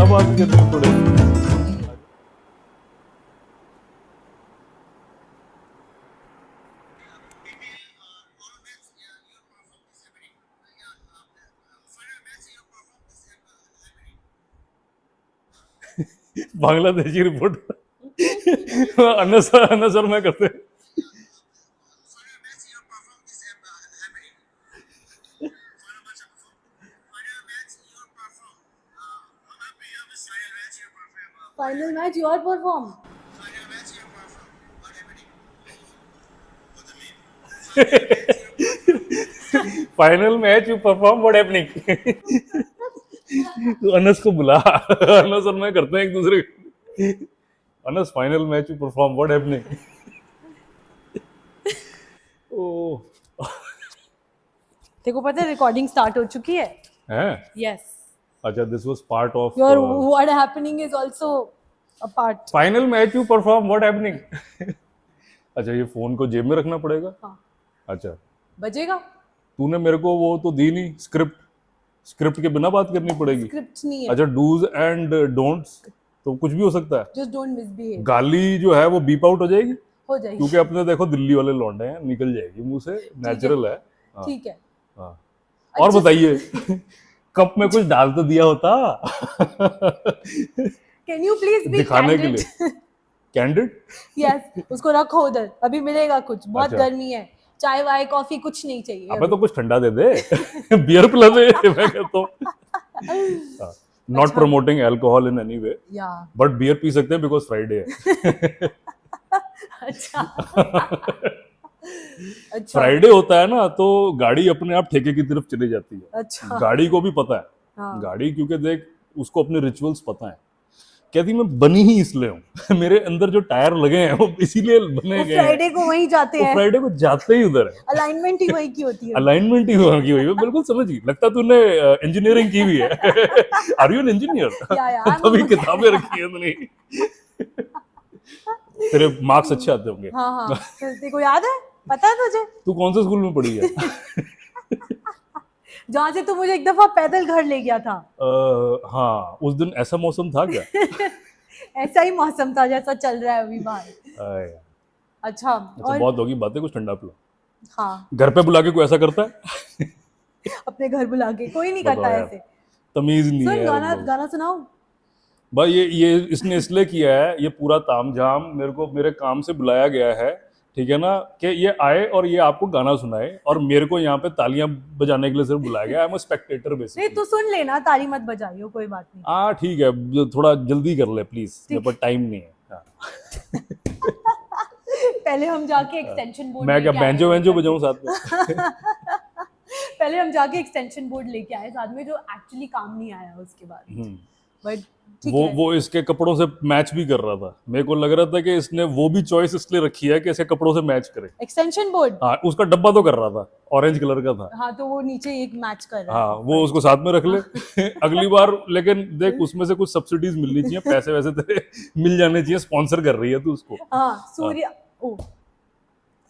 बिना बात करनी पड़ेगी। बांग्लादेशी रिपोर्ट अनसर में करते हैं। Final match, your perform. Final match you perform what happening. तो अनस को बुला, अनस और मैं करते हैं एक दूसरे को। Anas final match you perform what happening. ओ देखो पता है रिकॉर्डिंग स्टार्ट हो चुकी है। हैं? Yes. अच्छा, this was part of Your what happening is also a part. Final match you perform what happening. अच्छा, ये फोन को जेब में रखना पड़ेगा। हाँ। अच्छा, बजेगा। तूने मेरे को वो तो दी नहीं स्क्रिप्ट, स्क्रिप्ट के बिना बात करनी पड़ेगी। Script नहीं है। अच्छा, डूज एंड डोंट्स तो कुछ भी हो सकता है। Just don't misbehave. गाली जो है वो बीप आउट हो जाएगी, हो जाएगी। क्योंकि अपने देखो दिल्ली वाले लौंडे हैं, निकल जाएगी मुंह से, नेचुरल है। हाँ, ठीक है। हाँ। और अच्छा, बताइए, कप में कुछ डाल तो दिया होता। Can you please be दिखाने के candid? लिए कैंडिड। Yes, उसको रखो उधर, अभी मिलेगा कुछ, बहुत अच्छा। गर्मी है, चाय वाय कॉफी कुछ नहीं चाहिए। अबे तो कुछ ठंडा दे दे। बियर पिला दे, मैं कहता हूँ। Not promoting alcohol in any way, या बट बियर पी सकते हैं बिकॉज फ्राइडे है। अच्छा अच्छा फ्राइडे होता है ना, तो गाड़ी अपने आप ठेके की तरफ चली जाती है। अच्छा गाड़ी को भी पता है। हाँ। गाड़ी क्योंकि देख उसको अपने रिचुअल्स पता है। कहती मैं बनी ही इसलिए हूँ। मेरे अंदर जो टायर लगे हैं वो इसीलिए बने गए हैं। फ्राइडे को वहीं जाते वो हैं, फ्राइडे को जाते ही उधर है। अलाइनमेंट ही वही की होती है। अलाइनमेंट ही वहाँ की हुई है, बिल्कुल समझ गई। लगता तूने इंजीनियरिंग की हुई है। Are you an engineer? या तभी किताबें रखी है तूने। तेरे मार्क्स अच्छे आते होंगे। हाँ हाँ, तेरे को याद है, पता है तुझे? तू कौन से स्कूल में पढ़ी है? जहाँ से तू मुझे एक दफा पैदल घर ले गया था। हाँ, उस दिन ऐसा मौसम था क्या? ऐसा ही मौसम था जैसा चल रहा है अभी बाहर। आय, अच्छा अच्छा और बहुत होगी बातें, कुछ ठंडा पिलो। हाँ, घर पे बुला के कोई ऐसा करता है? अपने घर बुला के कोई नहीं बताओ करता यार, ऐसे। तमीज नहीं सुन है गाना, यार इन लोगों गाना सुनाओ। को। भाई ये इसने इसलिए किया है, ये पूरा तामझाम मेरे को मेरे काम से बुलाया गया है, ठीक है ना, कि ये आए और ये आपको गाना सुनाए, और मेरे को यहाँ पे तालियां बजाने के लिए सिर्फ बुलाया गया। आई एम अ स्पेक्टेटर नहीं बेसिकली। तू सुन लेना, ताली मत बजाइयो, कोई बात नहीं। हाँ ठीक है, थोड़ा जल्दी कर ले प्लीज, मेरे पास टाइम नहीं है। हाँ। पहले हम जाके एक्सटेंशन बोर्ड मैं क्या लेके आए बैंजो हैं। वैंजो बजाऊं साथ में? पहले हम जाके एक्सटेंशन बोर्ड लेके आए साथ में, जो एक्चुअली काम नहीं आया उसके बाद। बट ठीक है। वो इसके कपड़ों से मैच भी कर रहा था। मेरे को लग रहा था कि इसने वो भी चॉइस इसलिए रखी है कि इसके कपड़ों से मैच करे। एक्सटेंशन बोर्ड, हाँ, उसका डब्बा तो कर रहा था, ऑरेंज कलर का था। हाँ तो वो नीचे एक मैच कर रहा हाँ, वो उसको साथ में रख ले। अगली बार लेकिन देख उसमें से कुछ सब्सिडीज मिलनी चाहिए, पैसे वैसे तेरे मिल जाने चाहिए, स्पॉन्सर कर रही है तू उसको। है। हाँ सूर्य, ओ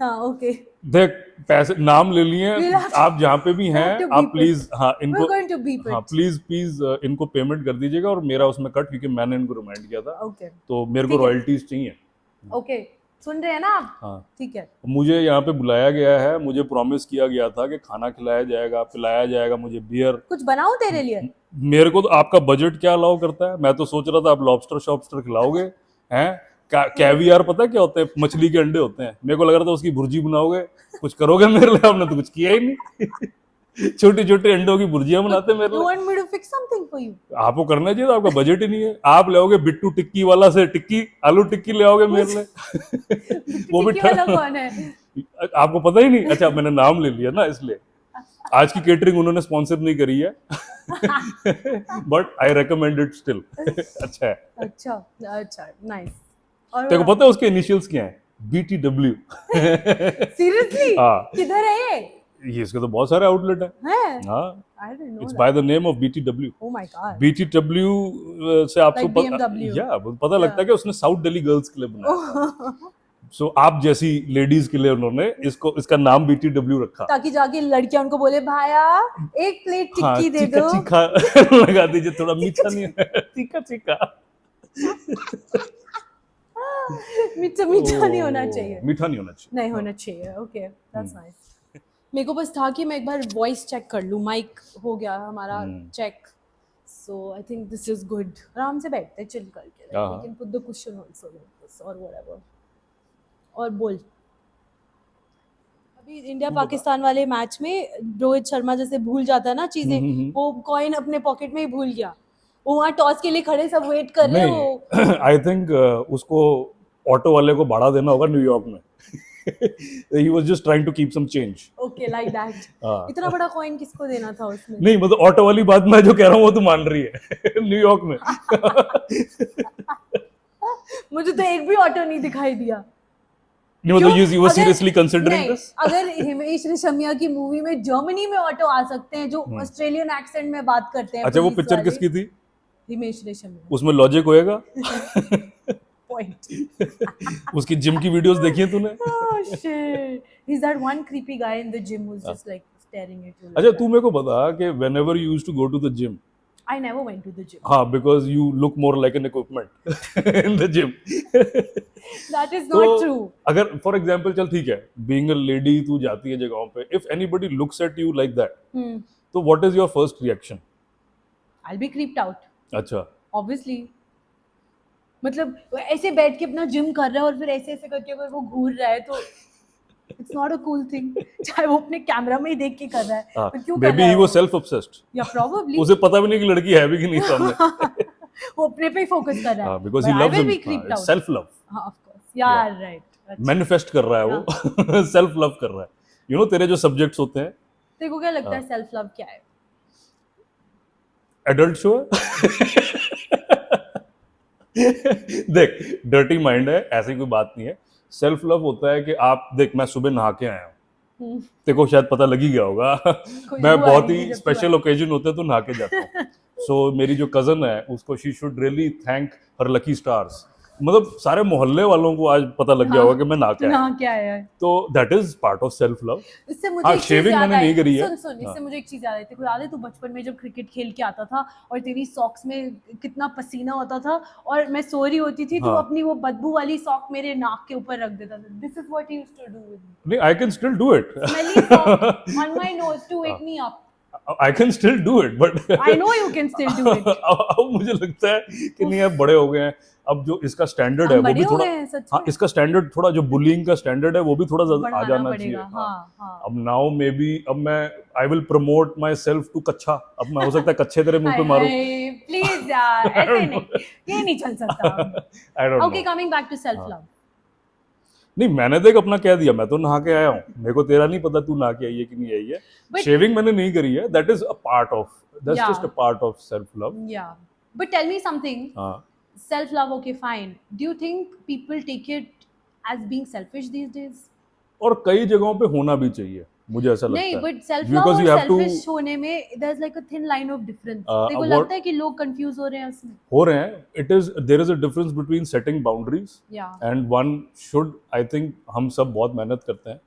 हाँ ओके, देख पैसे नाम ले लिए We'll have- आप, जहाँ पे भी we'll have हैं to आप beep प्लीज, हाँ we're इनको, going to beep हाँ it. प्लीज प्लीज इनको पेमेंट कर दीजिएगा, और मेरा उसमें कट, क्योंकि मैंने इनको रिमाइंड किया था, ओके तो मेरे को ठीक है। रॉयल्टीज चाहिए। ओके, सुन रहे हैं ना आप? हाँ, ठीक है। मुझे यहाँ पे बुलाया गया है, मुझे प्रॉमिस किया गया था कि खाना खिलाया जाएगा, पिलाया जाएगा, मुझे बियर। कुछ बनाऊं तेरे लिए? मेरे को तो आपका बजट क्या अलाउ करता है? मैं तो सोच रहा था आप लॉबस्टर शॉबस्टर खिलाओगे हैं। कैवियार पता है क्या होते हैं? मछली के अंडे होते हैं। मेरे को लग रहा था उसकी भुर्जी बनाओगे, कुछ करोगे मेरे लिए, आपने तो कुछ किया ही नहीं। छोटे छोटे अंडों की भुर्जियां बनाते मेरे You लिए। want me to fix something for you? आपको करना चाहिए था, आपका बजट ही नहीं है। आप ले आओगे बिट्टू टिक्की वाला से टिक्की, आलू टिक्की ले आओगे मेरे लिए। वो भी टिक्की वाला कौन है? आपको पता ही नहीं? अच्छा, मैंने नाम ले लिया ना इसलिए। आज की केटरिंग उन्होंने स्पॉन्सर नहीं करी है, but I recommend it still. अच्छा है। अच्छा अच्छा, नाइस। और तेरे को पता है उसके इनिशियल्स क्या हैं? BTW। सीरियसली? हाँ, किधर है ये? ये इसके तो बहुत सारे आउटलेट हैं। हैं? हाँ, I didn't know it's that. By the name of BTW। Oh my god. BTW से आपको Like BMW. पता लगता है कि उसने साउथ दिल्ली गर्ल्स के लिए बनाया था। सो आप जैसी लेडीज के लिए उन्होंने इसका नाम BTW रखा। ताकि जाके लड़कियां उनको बोले भाया एक प्लेट हाँ, टिक्की दे चीखा दो। चीखा लगा दीजिए, थोड़ा मीठा नहीं है, चीखा चीखा। मीठा मीठा नहीं होना चाहिए, मीठा नहीं होना चाहिए। नहीं होना चाहिए। Okay that's nice. मेरे को बस था कि मैं एक बार वॉइस चेक कर लूँ, माइक हो गया हमारा check, so I think this is good. आराम से बैठते चिल करके, हाँ। We can put the cushion also और व्हाटएवर। और बोल, अभी इंडिया पाकिस्तान वाले मैच में रोहित शर्मा जैसे भूल जाता है ना चीजें, वो कॉइन अपने पॉकेट में ही भूल गया, वो वहाँ टॉस के लिए खड़े सब वेट कर रहे हैं वो। आई थिंक उसको ऑटो वाले को भाड़ा देना होगा न्यूयॉर्क में। He was just trying to keep some change. Okay like that. इतना बड़ा कॉइन किसको देना था उसमें? नहीं मतलब ऑटो वाली बात मैं जो कह रहा हूँ वो तू मान रही है। न्यूयॉर्क में। मुझे तो एक भी ऑटो नहीं दिखाई दिया। नहीं मतलब you were seriously considering नहीं, this? अगर हिमेश रेशमिया की मूवी में जर्मनी में ऑटो आ सकते हैं जो ऑस्ट्रेलियन एक्सेंट में बात करते हैं। अच्छा वो पुलिस पिक्चर वाले। किसकी थी? हिमेश रेशमिया। उसमें लॉजिक होएगा? पॉइंट। उसकी जिम की वीडियोस देखी है तूने? Oh shit. He's that one creepy guy in the gym who's just like staring at you. like अच्छा that. तू मेरे को बता कि whenever you used to go to the gym, I never went to the gym. हाँ because you look more like an equipment in the gym. That is तो not true. अगर for example चल ठीक है, being a lady तू जाती है जगहों पे, if anybody looks at you like that, तो what is your first reaction? I'll be creeped out. अच्छा Obviously. मतलब ऐसे बैठ के अपना जिम कर रहा है और फिर ऐसे ऐसे करके अगर वो घूर रहा है तो it's not a cool thing. चाहे वो अपने कैमरा में ही देख के कर रहा है, हाँ, तो क्यों कर maybe रहा he है was वो? self obsessed. या probably उसे पता भी नहीं कि लड़की है भी कि नहीं सामने। वो अपने पे ही फोकस कर रहा हाँ है। because he But I loves will him. be creeped out. Self love. हाँ of course. Yeah, right. Manifest कर रहा है वो। सेल्फ लव कर रहा है। यू नो तेरे जो सब्जेक्ट्स होते हैं, तेरे को क्या लगता है सेल्फ लव क्या है? एडल्ट शो है। देख डर्टी माइंड है, ऐसी कोई बात नहीं है। सेल्फ लव होता है कि आप देख मैं सुबह नहा के आया हूँ, तेरे को शायद पता लग ही गया होगा। मैं हुआ बहुत नहीं ही जब स्पेशल ओकेजन होते हैं तो नहा के जाता हूँ। सो मेरी जो कजन है उसको she should really thank her lucky stars. मतलब सारे मोहल्ले वालों को आज पता लग गया होगा कि मैं नहा के आया हूँ। ना क्या है? तो that is part of self love. इससे मुझे हाँ, एक चीज shaving याद मैंने आई। नहीं करी है। सुन इससे मुझे एक चीज याद आई। तेरे को याद है तू बचपन में जब क्रिकेट खेल के आता था और तेरी सॉक्स में कितना पसीना होता था और मैं सो रही होती थी, तू हाँ। अपनी वो बदबू वाली सॉक मेरे नाक के ऊपर रख देता था। This is what he used to do with me. नहीं I can still do it. Smelly sock on my nose to wake me up. I can still do it but I know you can still do it. अब मुझे लगता है कि नहीं अब बड़े हो गए हैं, अब जो इसका स्टैंडर्ड है वो भी थोड़ा, हाँ इसका स्टैंडर्ड थोड़ा जो बुलिंग का स्टैंडर्ड है वो भी थोड़ा ज्यादा आ जाना चाहिए। हाँ। अब नाउ मे बी अब मैं I will promote myself to कच्छा। अब मैं हो सकता है कच्छे तेरे मुंह पे मारूं। प्लीज यार ऐसे नहीं, ये नहीं चल सकता। I don't okay no. Coming back to self love. नहीं मैंने देख अपना कह दिया, मैं तो नहा के आया हूँ, मेरे को तेरा नहीं पता तू नहा के आई है कि नहीं आई है। But- शेविंग मैंने नहीं करी है, that is a part of, that's Yeah. Just a part of self love. Yeah. But tell me something. हाँ Self love, okay, fine. Do you think people take it as being selfish these days? और कई जगहों पे होना भी चाहिए, मुझे ऐसा लगता नहीं, है। but self love Because और you have to- selfish होने में there's like a thin line of difference. तेरे को what- लगता है कि लोग confuse हो रहे हैं उसमें? हो रहे हैं, it is there is a difference between setting boundaries Yeah. And one should, I think हम सब बहुत मेहनत करते हैं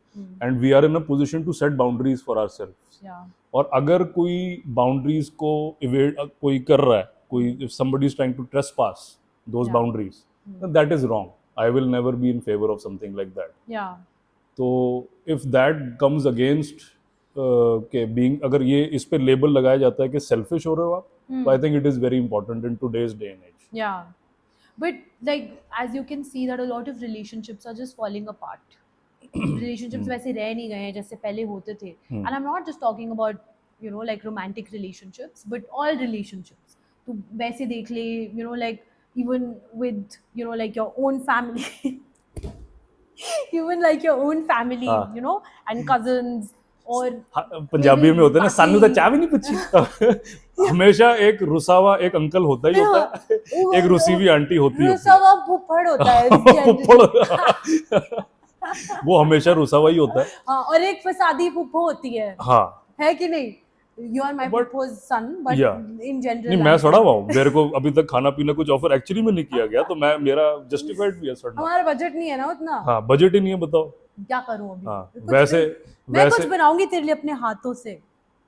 and we are in a position to set boundaries for ourselves. Yeah. और अगर कोई बाउंड्रीज को इवेड कोई कर रहा है, कोई if somebody is trying to trespass those Yeah. Boundaries, that is wrong. I will never be in favour of something like that. Yeah. तो इफ दैट कम्स अगेंस्ट के बीइंग, अगर ये इस पे लेबल लगाया जाता है कि सेल्फिश हो रहे हो आप, तो I think it is very important in today's day and age. Yeah. But like as you can see that a lot of relationships are just falling apart. Relationships वैसे रह नहीं गए हैं जैसे पहले होते थे. And I'm not just talking about you know like romantic relationships, but all relationships. तो वैसे देख ले you know like even with you know like your own family, even like your own family, हाँ. you know, and cousins और पंजाबी में होता है ना, बाकी- सानू तो चाह भी नहीं पूछी। हमेशा एक रुसा हुआ एक अंकल होता ही होता है, एक रुसी हुई आंटी होती है। सब अब फुफड़ होता है फुफड़। वो हमेशा रुसा हुआ ही होता है। हाँ, और एक फसादी फुफ्फो होती है हाँ कि नहीं? You are my But- proposed son, but Yeah. in general. नहीं, मैं सड़ा हुआ हूँ, मेरे को अभी तक खाना पीना कुछ ऑफर एक्चुअली में नहीं किया गया, तो मैं मेरा जस्टिफाइड भी है सड़ना। हमारा बजट नहीं है ना उतना। हाँ, बजट ही नहीं है, बताओ। क्या करूं अभी? हाँ, कुछ वैसे मैं कुछ वैसे बनाऊंगी तेरे लिए अपने हाथों से,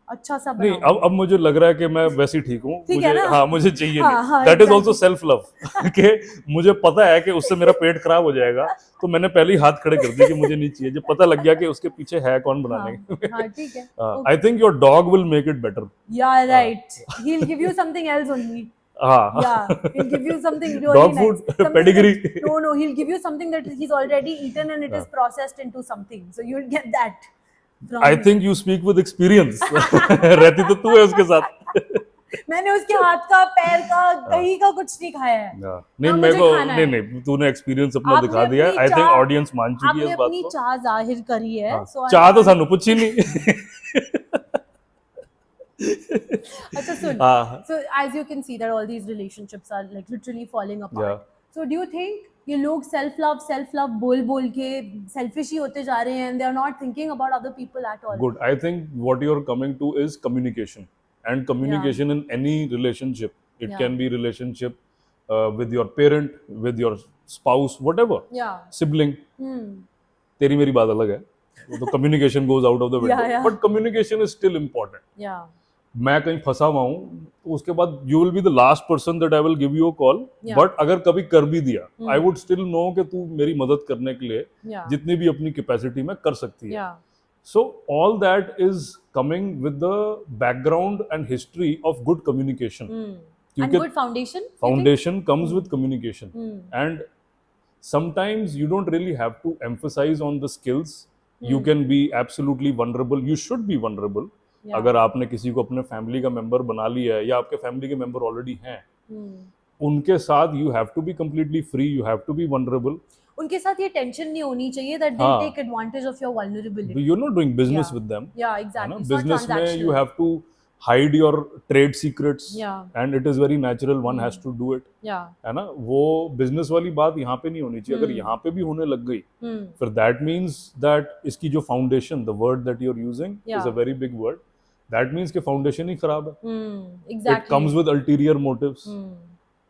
अच्छा सा नहीं, बनाऊंगी। अब मुझे लग रहा है कि मैं वैसे ही ठीक हूँ, ठीक है मुझे ना? हाँ मुझे चाहिए हाँ, नहीं, हाँ, that is also exactly. Self love कि मुझे पता है कि उससे मेरा पेट खराब हो जाएगा, तो मैंने पहले ही हाथ खड़े कर दिए कि मुझे नहीं चाहिए, जब पता लग गया कि उसके पीछे है कौन बनाने के। हाँ ठीक है। I think your dog will make it better. Yeah, right. He'll give you something else only. हाँ, Yeah, he'll give you something really Dog nice. food, Something pedigree. that- no, he'll give you something that he's already eaten and it is processed into something. So you'll get that from I him. Think you speak with experience. रहती तो तू है उसके साथ। मैंने उसके हाथ का, पैर का, कहीं का कुछ नहीं खाया है। नहीं, हाँ, मेरे मुझे को खाना नहीं है। नहीं, तूने एक्सपीरियंस अपना आपने दिखा दिया है, अपनी आई थिंक चाह- ऑडियंस मान चुकी है आपने इस बात अपनी को। चाह जाहिर करी है। हाँ, So I चाह तो want- सानू पूछी नहीं। अच्छा सुन। हाँ, So as you can see that all these relationships are like literally falling apart. Yeah. So do you think ये लोग self love बोल के selfish ही होते जा रहे हैं and they are not thinking about other people at all? good. I think what you're coming to is communication, and communication in any relationship. It Yeah. can be relationship with your parent, with your spouse, whatever, Yeah. sibling. Hmm. तेरी मेरी बात अलग है, वो तो communication goes out of the window, Yeah. but communication is still important. Yeah. मैं कहीं फंसा हुआ हूँ, तो उसके बाद you will be the last person that I will give you a call, Yeah. But अगर कभी कर भी दिया, आई वुड स्टिल नो कि तू मेरी मदद करने के लिए Yeah. जितनी भी अपनी कैपेसिटी में कर सकती है। Yeah. So all that is coming with the background and history of good communication. Hmm. And क्योंकि good foundation? you think? foundation comes with communication, Hmm. and sometimes you don't really have to emphasize on the skills. You can be absolutely vulnerable. You should be vulnerable. Yeah. अगर आपने किसी को अपने family का member बना लिया है, या आपके फैमिली के मेंबर ऑलरेडी हैं, Hmm. उनके साथ you have to be completely free. You have to be vulnerable. उनके साथ ये टेंशन नहीं होनी चाहिए that हाँ. they'll take advantage of your vulnerability. You're not doing business Yeah. with them. Yeah, है ना? exactly. It's not Business में transactional. you have to hide your trade secrets. Yeah. And it is very natural. One has to do it. Yeah. है ना? वो business वाली बात यहाँ पे नहीं होनी चाहिए। अगर यहाँ पे भी होने लग गई, Hmm. फिर that means that इसकी जो foundation, the word that you're using is Yeah. a very big word. That means कि foundation ही खराब है. Hmm. Exactly. It comes with ulterior motives Hmm.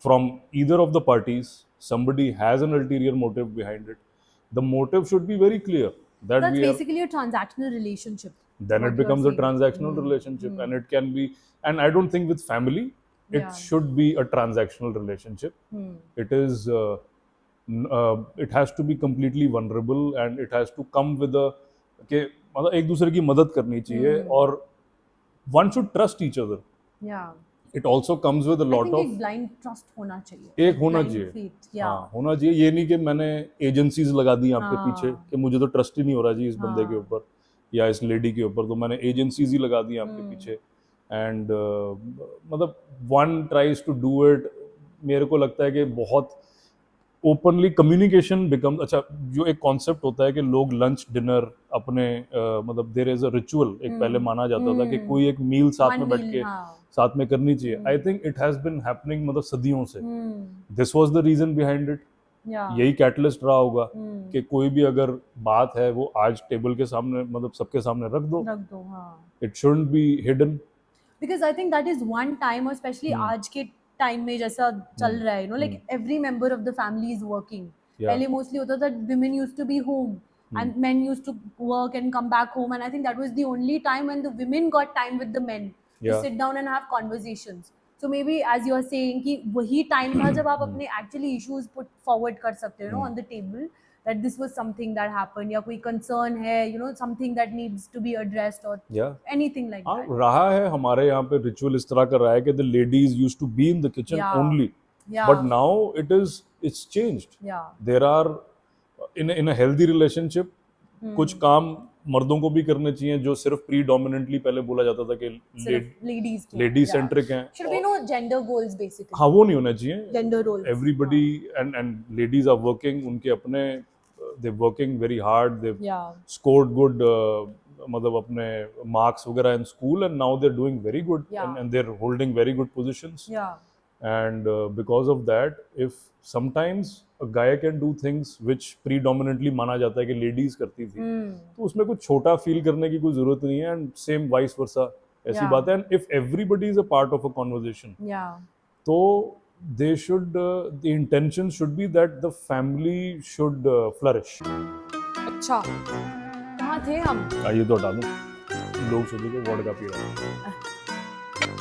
from either of the parties. Somebody has an ulterior motive behind it. The motive should be very clear that That's we have. basically a transactional relationship. Then what it you're becomes a saying. transactional relationship, and it can be, and I don't think with family it Yeah. should be a transactional relationship. Hmm. It is it has to be completely vulnerable, and it has to come with a कि मतलब एक दूसरे की मदद करनी चाहिए, और one should trust each other. Yeah. It also comes with a I lot think of एक blind trust होना चाहिए. एक होना Blind चाहिए। faith. Yeah. हाँ, होना चाहिए। ये नहीं कि मैंने एजेंसीज लगा दी आपके हाँ। पीछे कि मुझे तो ट्रस्ट ही नहीं हो रहा जी इस बंदे के हाँ। ऊपर या इस लेडी के ऊपर, तो मैंने एजेंसीज ही लगा दी आपके पीछे, एंड मतलब one tries to do it. मेरे को लगता है कि बहुत ओपनली कम्युनिकेशन बिकम अच्छा, जो एक कॉन्सेप्ट होता है कि लोग लंच डिनर अपने मतलब देयर इज अ रिचुअल, एक पहले माना जाता था कि कोई एक मील साथ One में बैठ meal, के हाँ. साथ में करनी चाहिए। I think it has been happening मतलब सदियों से। Hmm. This was the reason behind it. Yeah. यही कैटलिस्ट रहा होगा Hmm. कि कोई भी अगर बात है वो आज टेबल के सामने मतलब सबके सामने रख दो। रख दो, हाँ. It shouldn't be hidden. Because I think that is one time, और especially आज के टाइम में जैसा चल रहा है, you know, like every member of the family is working. Yeah. पहले mostly होता था women used to be home and men used to work and come back home, and I think that was the only time when the women got time with the men to Yeah. sit down and have conversations. So maybe as you are saying कि वही time था जब आप अपने actually issues put forward कर सकते हो, you know, on the table, that this was something that happened, या कोई concern है, you know, something that needs to be addressed, or या anything like हाँ, that. रहा है हमारे यहाँ पे रिचुअल इस तरह का रहा है कि the ladies used to be in the kitchen Yeah. Only, Yeah. But now it's changed. Yeah. There are in a healthy relationship कुछ काम मर्दों को भी करने चाहिए जो सिर्फ प्रीडोमिनेंटली पहले बोला जाता था कि सिर्फ ladies के, लेडी yeah. सेंट्रिक हैं। Should be no gender goals basically. हाँ, वो नहीं होना चाहिए। Gender roles. Everybody and ladies are working, उनके अपने they're working very hard, they've Yeah. scored good मतलब अपने marks वगैरह in school, and now they're doing very good, Yeah. and they're holding very good positions, Yeah. and because of that, if sometimes a guy can do things which predominantly माना जाता है कि ladies करती थी, Hmm. तो उसमें कुछ छोटा फील करने की कोई जरूरत नहीं है, and same vice versa, ऐसी Yeah. बात है. And if everybody is a part of a conversation, Yeah. तो they should the intention should be that the family should flourish. अच्छा, कहाँ थे हम? ये तो हटा दूं, लोग सोचेंगे वोडका पी रहा है.